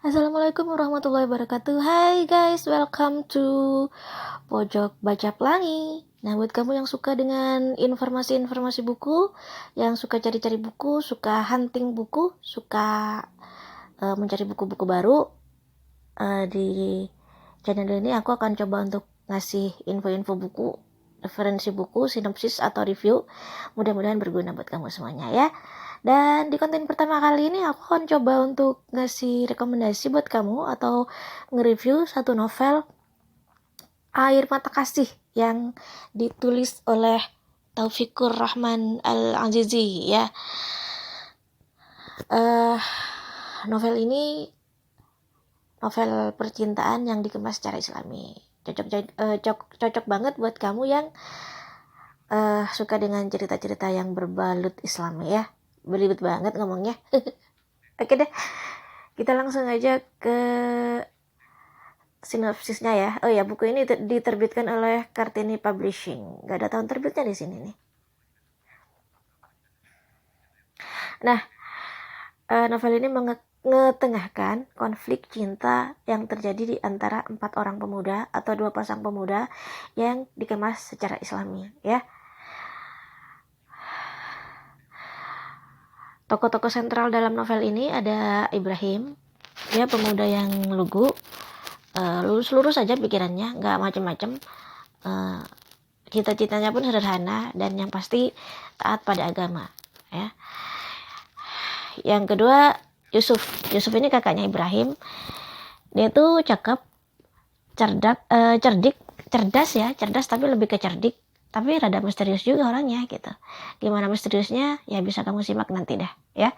Assalamualaikum warahmatullahi wabarakatuh. Hai guys, welcome to Pojok Baca Pelangi. Nah, buat kamu yang suka dengan informasi-informasi buku, yang suka cari-cari buku, suka hunting buku, suka mencari buku-buku baru, di channel ini aku akan coba untuk ngasih info-info buku, referensi buku, sinopsis atau review. Mudah-mudahan berguna buat kamu semuanya ya. Dan di konten pertama kali ini aku akan coba untuk ngasih rekomendasi buat kamu atau nge-review satu novel Air Mata Kasih yang ditulis oleh Taufikur Rahman Al-Azizi ya. Novel ini novel percintaan yang dikemas secara islami. Cocok banget buat kamu yang suka dengan cerita-cerita yang berbalut islami ya. Belibet banget ngomongnya. Oke deh, kita langsung aja ke sinopsisnya ya. Oh ya, buku ini diterbitkan oleh Kartini Publishing. Gak ada tahun terbitnya di sini nih. Nah, novel ini mengetengahkan konflik cinta yang terjadi di antara 4 orang pemuda atau 2 pasang pemuda yang dikemas secara islami ya. Tokoh-tokoh sentral dalam novel ini ada Ibrahim, dia pemuda yang lugu, lurus-lurus saja pikirannya, nggak macem-macem, cita-citanya pun sederhana dan yang pasti taat pada agama ya. Yang kedua Yusuf ini kakaknya Ibrahim, dia tuh cakep, cerdas tapi lebih ke cerdik, tapi rada misterius juga orangnya gitu. Gimana misteriusnya ya bisa kamu simak nanti dah ya.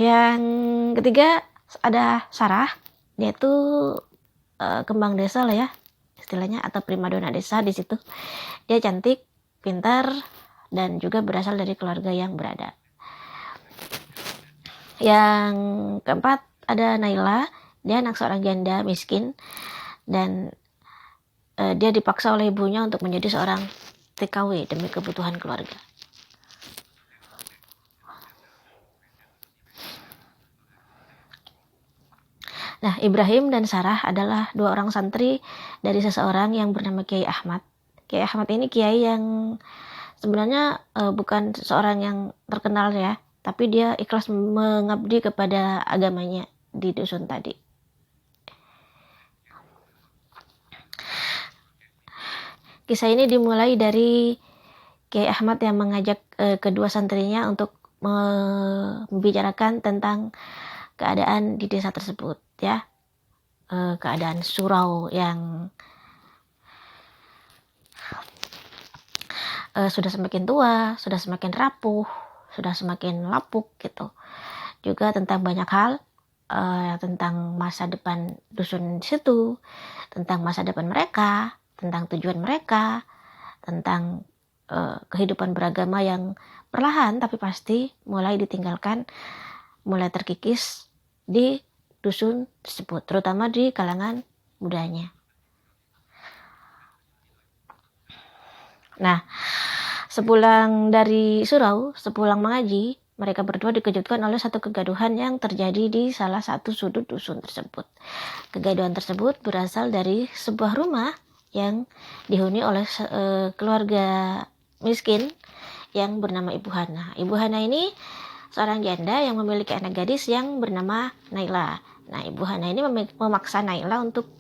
Yang ketiga ada Sarah, dia tuh kembang desa lah ya istilahnya, atau primadona desa di situ. Dia cantik, pintar, dan juga berasal dari keluarga yang berada. Yang keempat ada Naila, dia anak seorang janda miskin dan dia dipaksa oleh ibunya untuk menjadi seorang TKW demi kebutuhan keluarga. Nah, Ibrahim dan Sarah adalah 2 orang santri dari seseorang yang bernama Kiai Ahmad. Kiai Ahmad ini kiai yang sebenarnya bukan seorang yang terkenal ya, tapi dia ikhlas mengabdi kepada agamanya di dusun tadi. Kisah ini dimulai dari Kiai Ahmad yang mengajak kedua santrinya untuk membicarakan tentang keadaan di desa tersebut ya. Keadaan surau yang sudah semakin tua, sudah semakin rapuh, sudah semakin lapuk gitu. Juga tentang banyak hal, tentang masa depan dusun di situ, tentang masa depan mereka, tentang tujuan mereka, tentang kehidupan beragama yang perlahan tapi pasti mulai ditinggalkan, mulai terkikis di dusun tersebut, terutama di kalangan mudanya. Nah, sepulang dari surau, sepulang mengaji, mereka berdua dikejutkan oleh satu kegaduhan yang terjadi di salah satu sudut dusun tersebut. Kegaduhan tersebut berasal dari sebuah rumah yang dihuni oleh keluarga miskin yang bernama Ibu Hana. Ibu Hana ini seorang janda yang memiliki anak gadis yang bernama Naila. Nah, Ibu Hana ini memaksa Naila untuk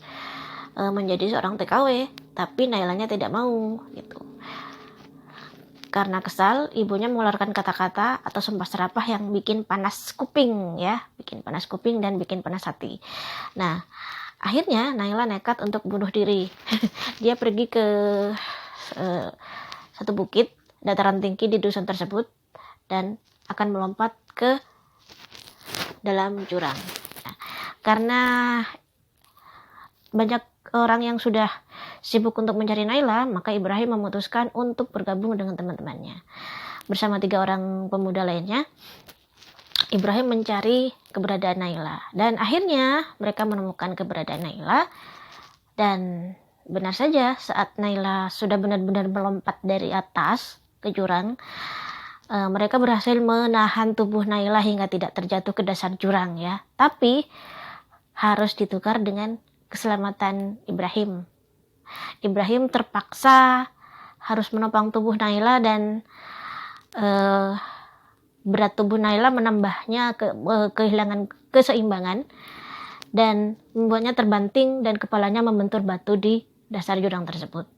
menjadi seorang TKW, tapi Nailanya tidak mau gitu. Karena kesal, ibunya mengeluarkan kata-kata atau sumpah serapah yang bikin panas kuping ya, bikin panas kuping dan bikin panas hati. Nah, akhirnya Naila nekat untuk bunuh diri. Dia pergi ke satu bukit dataran tinggi di dusun tersebut dan akan melompat ke dalam jurang. Nah, karena banyak orang yang sudah sibuk untuk mencari Naila, maka Ibrahim memutuskan untuk bergabung dengan teman-temannya. Bersama 3 orang pemuda lainnya, Ibrahim mencari keberadaan Naila. Dan akhirnya mereka menemukan keberadaan Naila. Dan benar saja saat Naila sudah benar-benar melompat dari atas ke jurang, mereka berhasil menahan tubuh Nailah hingga tidak terjatuh ke dasar jurang ya. Tapi harus ditukar dengan keselamatan Ibrahim. Ibrahim terpaksa harus menopang tubuh Nailah dan berat tubuh Nailah menambahnya kehilangan keseimbangan dan membuatnya terbanting dan kepalanya membentur batu di dasar jurang tersebut.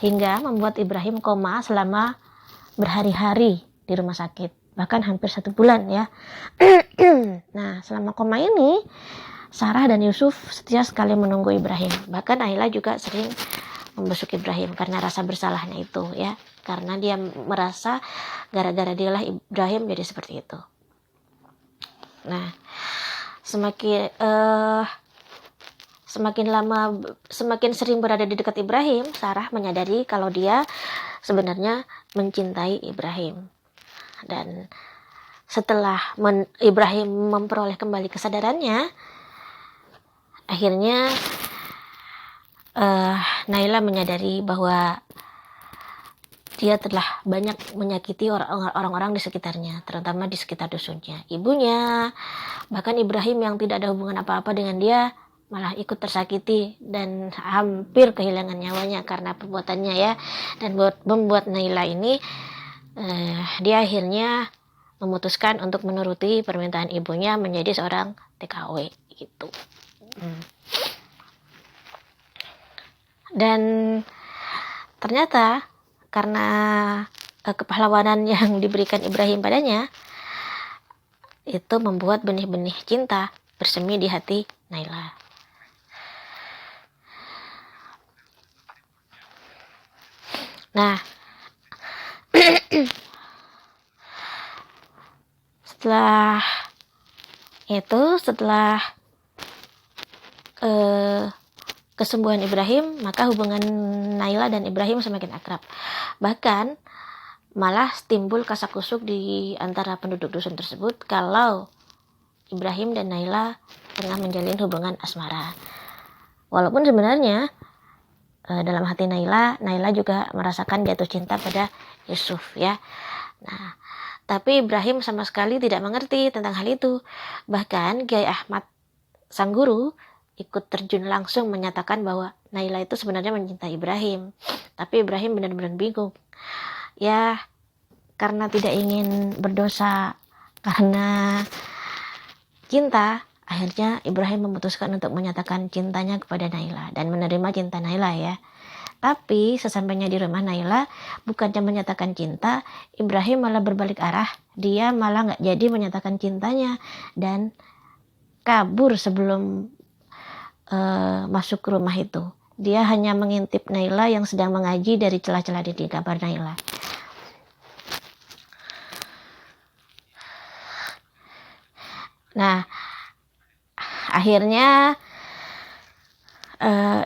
Hingga membuat Ibrahim koma selama berhari-hari di rumah sakit, bahkan hampir 1 bulan ya. Nah, selama koma ini Sarah dan Yusuf setia sekali menunggu Ibrahim. Bahkan Nailah juga sering membesuk Ibrahim karena rasa bersalahnya itu ya, karena dia merasa gara-gara dialah Ibrahim jadi seperti itu. Nah, semakin sering berada di dekat Ibrahim, Sarah menyadari kalau dia sebenarnya mencintai Ibrahim. Dan setelah Ibrahim memperoleh kembali kesadarannya, akhirnya Nailah menyadari bahwa dia telah banyak menyakiti orang-orang di sekitarnya, terutama di sekitar dusunnya. Ibunya, bahkan Ibrahim yang tidak ada hubungan apa-apa dengan dia, malah ikut tersakiti dan hampir kehilangan nyawanya karena perbuatannya ya. Dan membuat Nailah ini, dia akhirnya memutuskan untuk menuruti permintaan ibunya menjadi seorang TKW gitu. Dan ternyata karena kepahlawanan yang diberikan Ibrahim padanya, itu membuat benih-benih cinta bersemi di hati Nailah. Nah, setelah kesembuhan Ibrahim, maka hubungan Nailah dan Ibrahim semakin akrab. Bahkan malah timbul kasak-kusuk di antara penduduk dusun tersebut kalau Ibrahim dan Nailah tengah menjalin hubungan asmara. Walaupun sebenarnya dalam hati Nailah juga merasakan jatuh cinta pada Yusuf ya. Nah, tapi Ibrahim sama sekali tidak mengerti tentang hal itu. Bahkan Kiai Ahmad sang guru ikut terjun langsung menyatakan bahwa Nailah itu sebenarnya mencintai Ibrahim. Tapi Ibrahim benar-benar bingung. Ya, karena tidak ingin berdosa karena cinta, akhirnya Ibrahim memutuskan untuk menyatakan cintanya kepada Nailah dan menerima cinta Nailah ya. Tapi sesampainya di rumah Nailah, bukannya menyatakan cinta, Ibrahim malah berbalik arah. Dia malah gak jadi menyatakan cintanya dan kabur sebelum masuk ke rumah itu. Dia hanya mengintip Nailah yang sedang mengaji dari celah-celah di kamar Nailah. Nah, akhirnya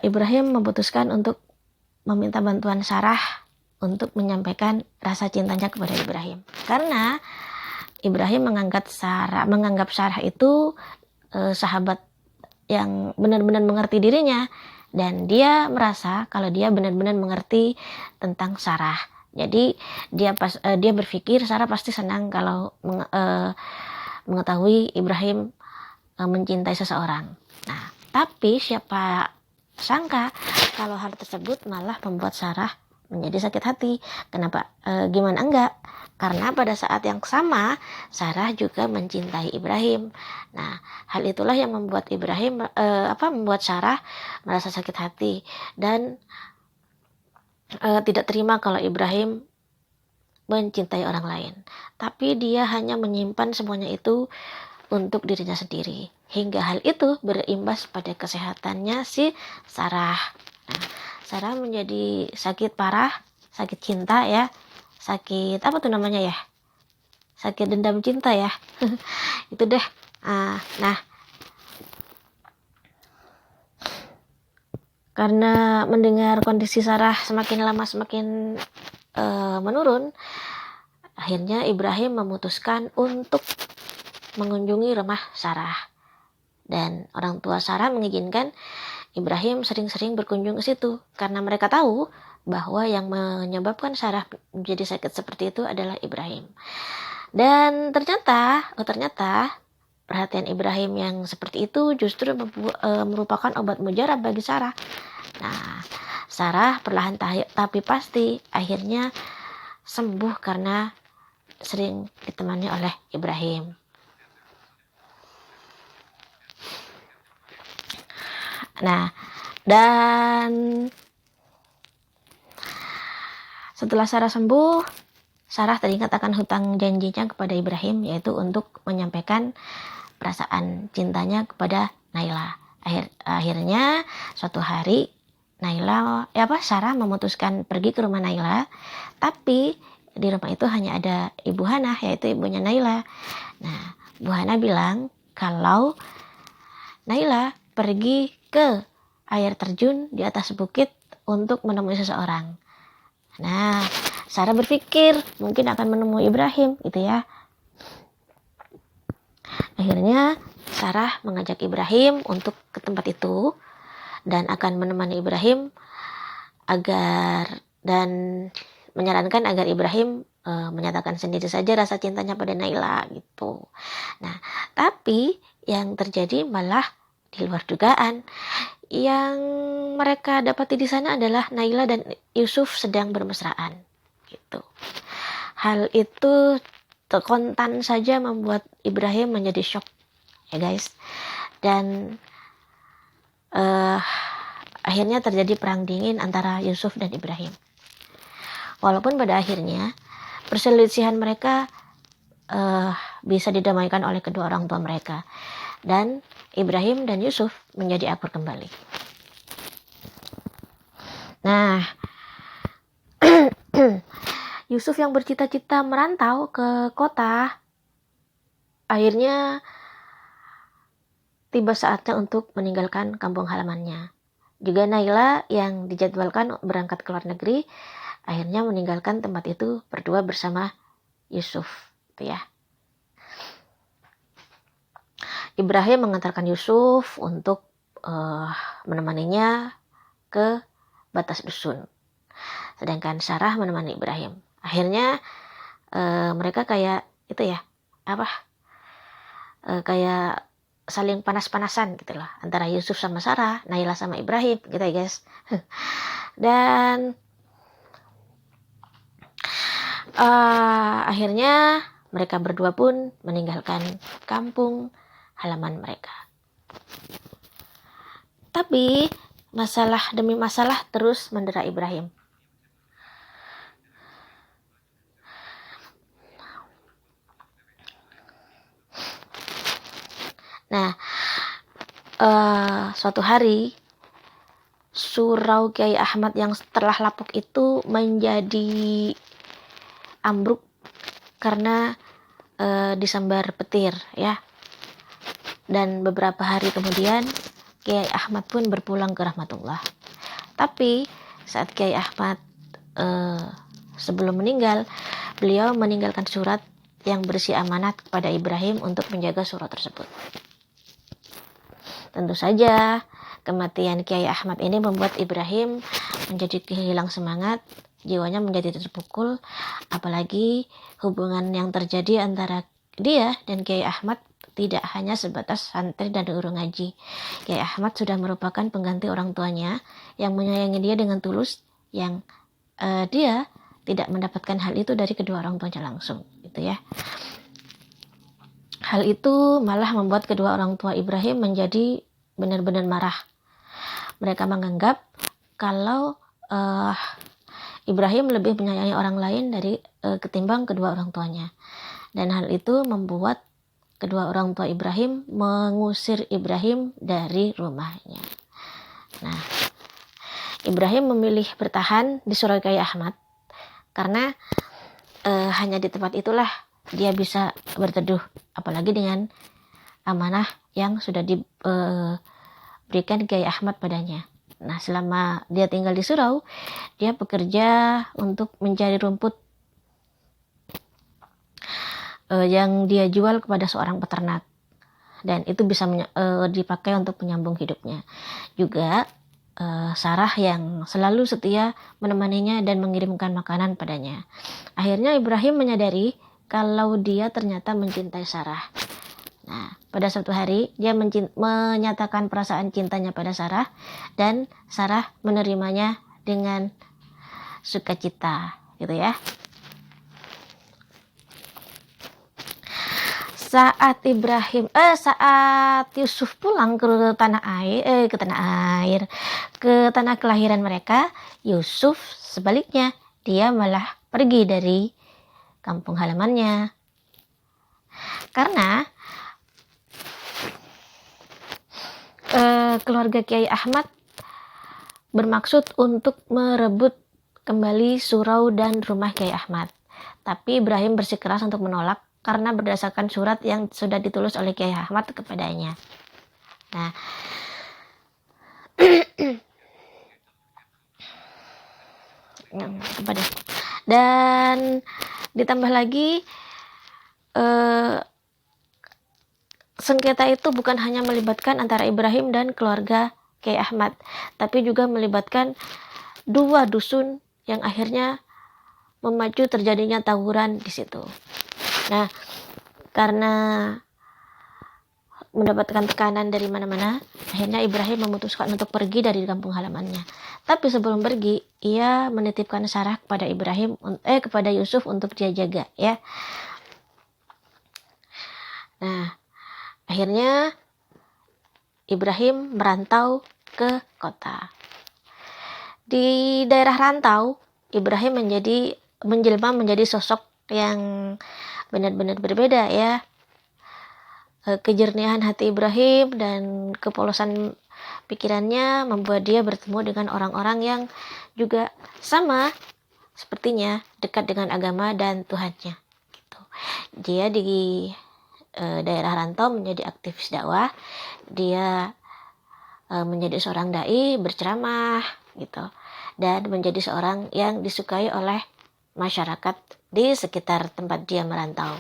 Ibrahim memutuskan untuk meminta bantuan Sarah untuk menyampaikan rasa cintanya kepada Ibrahim. Karena Ibrahim menganggap Sarah itu sahabat yang benar-benar mengerti dirinya, dan dia merasa kalau dia benar-benar mengerti tentang Sarah. Jadi dia berpikir Sarah pasti senang kalau mengetahui Ibrahim mencintai seseorang. Nah, tapi siapa sangka kalau hal tersebut malah membuat Sarah menjadi sakit hati. Kenapa? Gimana enggak? Karena pada saat yang sama Sarah juga mencintai Ibrahim. Nah, hal itulah yang membuat membuat Sarah merasa sakit hati dan tidak terima kalau Ibrahim mencintai orang lain. Tapi dia hanya menyimpan semuanya itu untuk dirinya sendiri. Hingga hal itu berimbas pada kesehatannya si Sarah. Nah, Sarah menjadi sakit parah, sakit cinta ya. Sakit apa tuh namanya ya? Sakit dendam cinta ya. Itu deh. Nah, karena mendengar kondisi Sarah semakin lama semakin menurun, akhirnya Ibrahim memutuskan untuk mengunjungi rumah Sarah. Dan orang tua Sarah mengizinkan Ibrahim sering-sering berkunjung ke situ karena mereka tahu bahwa yang menyebabkan Sarah menjadi sakit seperti itu adalah Ibrahim. Dan ternyata perhatian Ibrahim yang seperti itu justru merupakan obat mujarab bagi Sarah. Nah, Sarah perlahan tapi pasti akhirnya sembuh karena sering ditemani oleh Ibrahim. Nah, dan setelah Sarah sembuh, Sarah teringat akan hutang janjinya kepada Ibrahim, yaitu untuk menyampaikan perasaan cintanya kepada Naila. Akhirnya suatu hari Sarah memutuskan pergi ke rumah Naila, tapi di rumah itu hanya ada Ibu Hana, yaitu ibunya Naila. Nah, Bu Hana bilang kalau Naila pergi ke air terjun di atas bukit untuk menemui seseorang. Nah, Sarah berpikir mungkin akan menemui Ibrahim, gitu ya. Akhirnya Sarah mengajak Ibrahim untuk ke tempat itu dan akan menemani Ibrahim dan menyarankan agar Ibrahim menyatakan sendiri saja rasa cintanya pada Naila, gitu. Nah, tapi yang terjadi malah di luar dugaan. Yang mereka dapati di sana adalah Naila dan Yusuf sedang bermesraan, gitu. Hal itu kontan saja membuat Ibrahim menjadi shock, ya guys. Dan akhirnya terjadi perang dingin antara Yusuf dan Ibrahim. Walaupun pada akhirnya perselisihan mereka bisa didamaikan oleh kedua orang tua mereka, dan Ibrahim dan Yusuf menjadi akur kembali. Nah, Yusuf yang bercita-cita merantau ke kota, akhirnya tiba saatnya untuk meninggalkan kampung halamannya. Juga Naila yang dijadwalkan berangkat ke luar negeri, akhirnya meninggalkan tempat itu berdua bersama Yusuf, gitu ya. Ibrahim mengantarkan Yusuf untuk menemaninya ke batas dusun, sedangkan Sarah menemani Ibrahim. Akhirnya mereka kayak itu ya, kayak saling panas-panasan gitu lah, antara Yusuf sama Sarah, Naila sama Ibrahim, gitu ya guys. Dan akhirnya mereka berdua pun meninggalkan kampung halaman mereka. Tapi masalah demi masalah terus mendera Ibrahim. Nah, suatu hari surau Kiai Ahmad yang telah lapuk itu menjadi ambruk karena disambar petir, ya. Dan beberapa hari kemudian Kiai Ahmad pun berpulang ke rahmatullah. Tapi saat Kiai Ahmad sebelum meninggal, beliau meninggalkan surat yang berisi amanat kepada Ibrahim untuk menjaga surau tersebut. Tentu saja kematian Kiai Ahmad ini membuat Ibrahim menjadi kehilang semangat, jiwanya menjadi terpukul, apalagi hubungan yang terjadi antara dia dan Kiai Ahmad tidak hanya sebatas santri dan guru ngaji. Kiai Ahmad sudah merupakan pengganti orang tuanya yang menyayangi dia dengan tulus, yang dia tidak mendapatkan hal itu dari kedua orang tuanya langsung, gitu ya. Hal itu malah membuat kedua orang tua Ibrahim menjadi benar-benar marah. Mereka menganggap kalau Ibrahim lebih menyayangi orang lain ketimbang kedua orang tuanya. Dan hal itu membuat kedua orang tua Ibrahim mengusir Ibrahim dari rumahnya. Nah, Ibrahim memilih bertahan di surau Kiai Ahmad karena hanya di tempat itulah dia bisa berteduh, apalagi dengan amanah yang sudah diberikan Kiai Ahmad padanya. Nah, selama dia tinggal di surau, dia bekerja untuk mencari rumput yang dia jual kepada seorang peternak, dan itu bisa dipakai untuk menyambung hidupnya. Juga Sarah yang selalu setia menemaninya dan mengirimkan makanan padanya. Akhirnya Ibrahim menyadari kalau dia ternyata mencintai Sarah. Nah, pada suatu hari dia menyatakan perasaan cintanya pada Sarah dan Sarah menerimanya dengan sukacita, gitu ya. Saat Yusuf pulang ke tanah kelahiran mereka, Yusuf sebaliknya dia malah pergi dari kampung halamannya. Karena keluarga Kiai Ahmad bermaksud untuk merebut kembali surau dan rumah Kiai Ahmad. Tapi Ibrahim bersikeras untuk menolak karena berdasarkan surat yang sudah ditulis oleh Kiai Ahmad kepadanya. Nah, dan ditambah lagi sengketa itu bukan hanya melibatkan antara Ibrahim dan keluarga Kiai Ahmad, tapi juga melibatkan dua dusun yang akhirnya memacu terjadinya tawuran di situ. Nah, karena mendapatkan tekanan dari mana-mana, akhirnya Ibrahim memutuskan untuk pergi dari kampung halamannya. Tapi sebelum pergi, ia menitipkan Sarah kepada Yusuf untuk dia jaga, ya. Nah, akhirnya Ibrahim merantau ke kota. Di daerah rantau, Ibrahim menjelma menjadi sosok yang benar-benar berbeda, ya. Kejernihan hati Ibrahim dan kepolosan pikirannya membuat dia bertemu dengan orang-orang yang juga sama sepertinya dekat dengan agama dan Tuhannya. Gitu. Dia di daerah rantau menjadi aktivis dakwah, dia menjadi seorang dai, berceramah, gitu, dan menjadi seorang yang disukai oleh masyarakat di sekitar tempat dia merantau.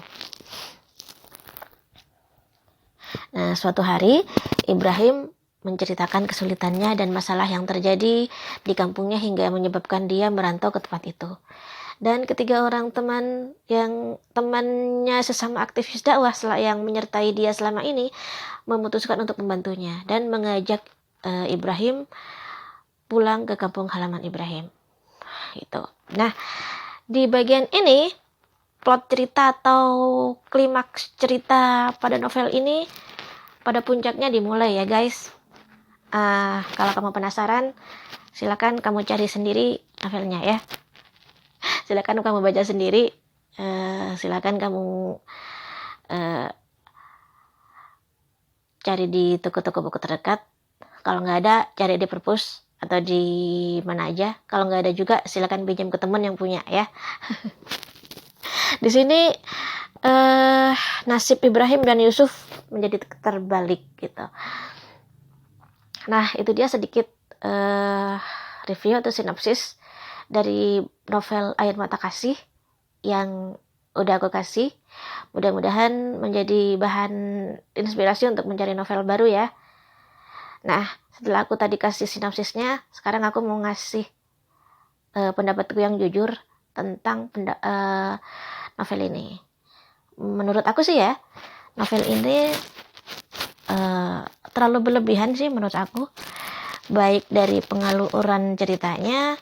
Nah, suatu hari Ibrahim menceritakan kesulitannya dan masalah yang terjadi di kampungnya hingga menyebabkan dia merantau ke tempat itu. Dan ketiga orang temannya sesama aktivis dakwah yang menyertai dia selama ini memutuskan untuk membantunya dan mengajak Ibrahim pulang ke kampung halaman Ibrahim. Gitu. Nah, di bagian ini plot cerita atau klimaks cerita pada novel ini pada puncaknya dimulai, ya guys. Kalau kamu penasaran, silakan kamu cari sendiri novelnya, ya. Silakan kamu baca sendiri. Silakan kamu cari di toko-toko buku terdekat. Kalau nggak ada, cari di perpus atau di mana aja. Kalau nggak ada juga, silakan pinjam ke teman yang punya, ya. Di sini nasib Ibrahim dan Yusuf menjadi terbalik, gitu. Nah, itu dia sedikit review atau sinopsis dari novel Air Mata Kasih yang udah aku kasih. Mudah-mudahan menjadi bahan inspirasi untuk mencari novel baru, ya. Nah, setelah aku tadi kasih sinopsisnya, sekarang aku mau ngasih pendapatku yang jujur tentang novel ini. Menurut aku sih, ya, novel ini terlalu berlebihan sih menurut aku, baik dari pengaluran ceritanya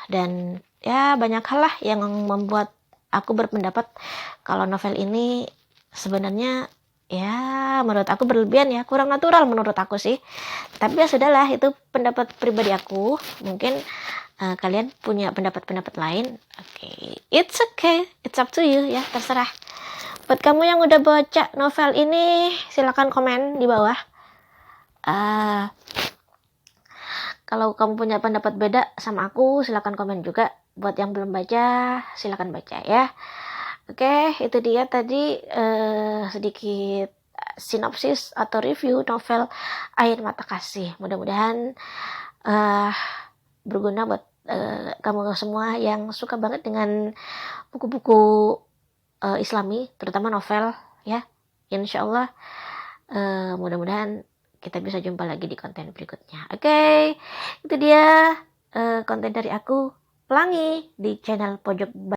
dan ya banyak hal lah yang membuat aku berpendapat kalau novel ini sebenarnya ya menurut aku berlebihan, ya, kurang natural menurut aku sih. Tapi ya sudahlah, itu pendapat pribadi aku. Mungkin kalian punya pendapat-pendapat lain. It's okay, it's up to you, ya, terserah. Buat kamu yang udah baca novel ini, silakan komen di bawah. Kalau kamu punya pendapat beda sama aku, silakan komen juga. Buat yang belum baca, silakan baca, ya. Oke, itu dia tadi sedikit sinopsis atau review novel Air Mata Kasih. Mudah-mudahan berguna buat kamu semua yang suka banget dengan buku-buku Islami, terutama novel, ya. Insyaallah mudah-mudahan kita bisa jumpa lagi di konten berikutnya. Oke, itu dia konten dari aku, Pelangi, di channel Pojok